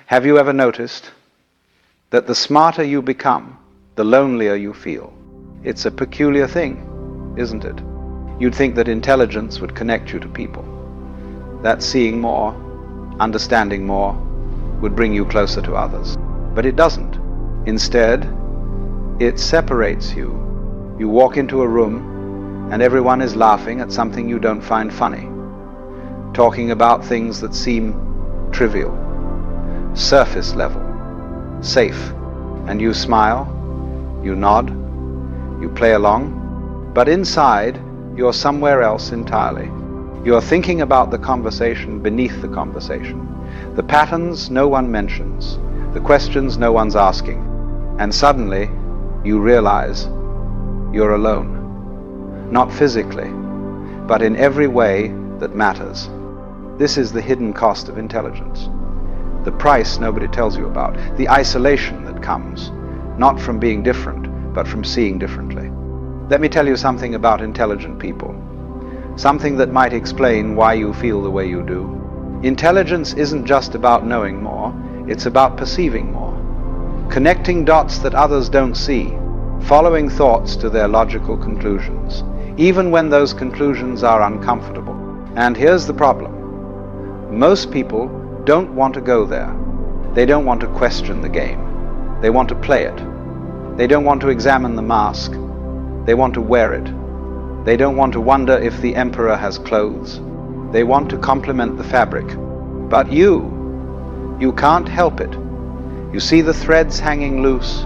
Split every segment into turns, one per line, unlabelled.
Have you ever noticed that the smarter you become, the lonelier you feel? It's a peculiar thing, isn't it? You'd think that intelligence would connect you to people, that seeing more, understanding more, would bring you closer to others. But it doesn't. Instead, it separates you. You walk into a room and everyone is laughing at something you don't find funny, talking about things that seem trivial, surface level, safe. And you smile, you nod, you play along, but inside you're somewhere else entirely. You're thinking about the conversation beneath the conversation, the patterns no one mentions, the questions no one's asking, and suddenly you realize you're alone. Not physically, but in every way that matters. This is the hidden cost of intelligence. The price nobody tells you about, the isolation that comes, not from being different, but from seeing differently. Let me tell you something about intelligent people, something that might explain why you feel the way you do. Intelligence isn't just about knowing more, it's about perceiving more, connecting dots that others don't see, following thoughts to their logical conclusions, even when those conclusions are uncomfortable. And here's the problem. Most people don't want to go there. They don't want to question the game. They want to play it. They don't want to examine the mask. They want to wear it. They don't want to wonder if the emperor has clothes. They want to complement the fabric. But you can't help it. You see the threads hanging loose.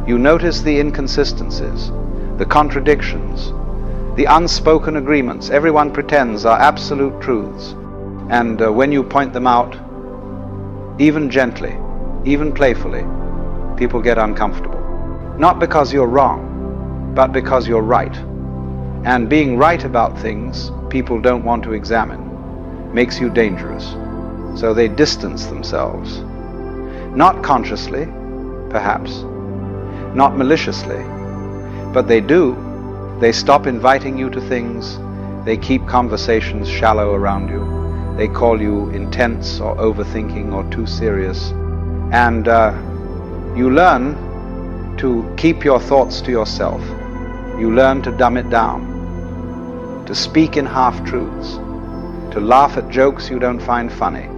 You notice the inconsistencies, the contradictions, the unspoken agreements everyone pretends are absolute truths. And when you point them out, even gently, even playfully, people get uncomfortable. Not because you're wrong, but because you're right. And being right about things people don't want to examine makes you dangerous. So they distance themselves. Not consciously, perhaps, not maliciously, but they do. They stop inviting you to things. They keep conversations shallow around you. They call you intense or overthinking or too serious. And you learn to keep your thoughts to yourself. You learn to dumb it down, to speak in half-truths, to laugh at jokes you don't find funny,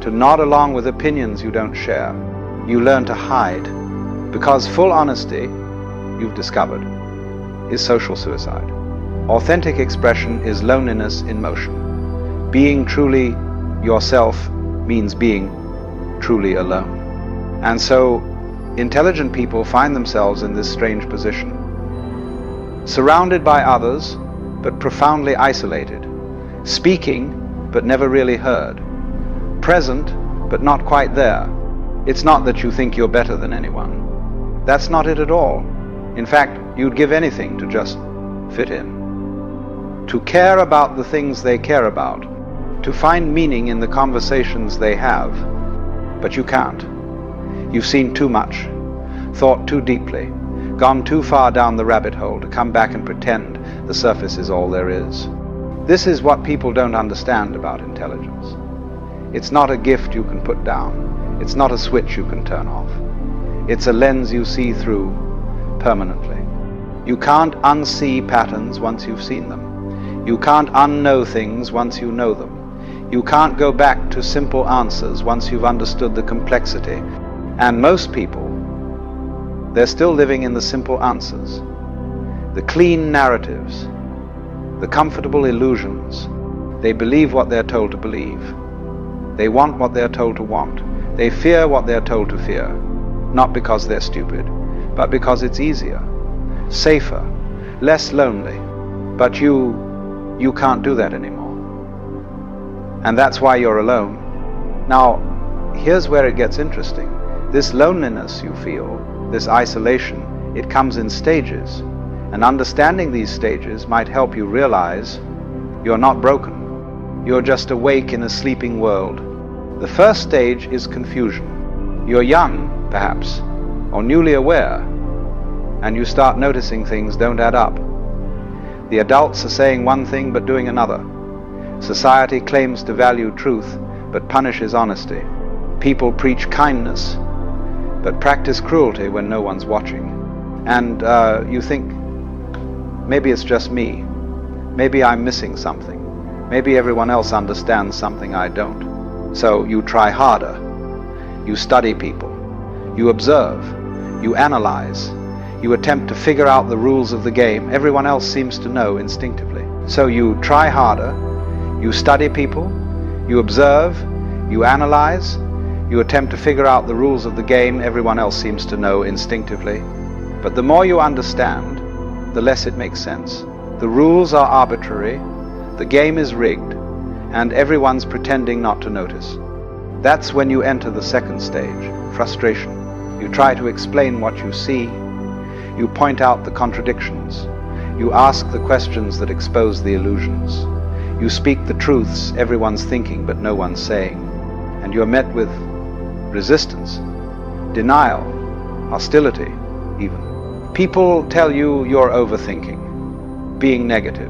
to nod along with opinions you don't share. You learn to hide, because full honesty, you've discovered, is social suicide. Authentic expression is loneliness in motion. Being truly yourself means being truly alone. And so, intelligent people find themselves in this strange position, surrounded by others, but profoundly isolated, speaking, but never really heard, present, but not quite there. It's not that you think you're better than anyone. That's not it at all. In fact, you'd give anything to just fit in, to care about the things they care about, to find meaning in the conversations they have, but you can't. You've seen too much, thought too deeply, gone too far down the rabbit hole to come back and pretend the surface is all there is. This is what people don't understand about intelligence. It's not a gift you can put down. It's not a switch you can turn off. It's a lens you see through permanently. You can't unsee patterns once you've seen them. You can't unknow things once you know them. You can't go back to simple answers once you've understood the complexity. And most people, they're still living in the simple answers, the clean narratives, the comfortable illusions. They believe what they're told to believe. They want what they're told to want. They fear what they're told to fear, not because they're stupid, but because it's easier, safer, less lonely. But you can't do that anymore. And that's why you're alone. Now, here's where it gets interesting. This loneliness you feel, this isolation, it comes in stages. And understanding these stages might help you realize you're not broken. You're just awake in a sleeping world. The first stage is confusion. You're young, perhaps, or newly aware, and you start noticing things don't add up. The adults are saying one thing but doing another. Society claims to value truth but punishes honesty. People preach kindness, but practice cruelty when no one's watching. And you think, maybe it's just me. Maybe I'm missing something. Maybe everyone else understands something I don't. So you try harder. You study people. You observe. You analyze. You attempt to figure out the rules of the game everyone else seems to know instinctively. So you try harder. You study people. You observe. You analyze. You attempt to figure out the rules of the game everyone else seems to know instinctively. But the more you understand, the less it makes sense. The rules are arbitrary, the game is rigged, and everyone's pretending not to notice. That's when you enter the second stage, frustration. You try to explain what you see. You point out the contradictions. You ask the questions that expose the illusions. You speak the truths everyone's thinking but no one's saying. And you are met with resistance, denial, hostility even. People tell you you're overthinking, being negative.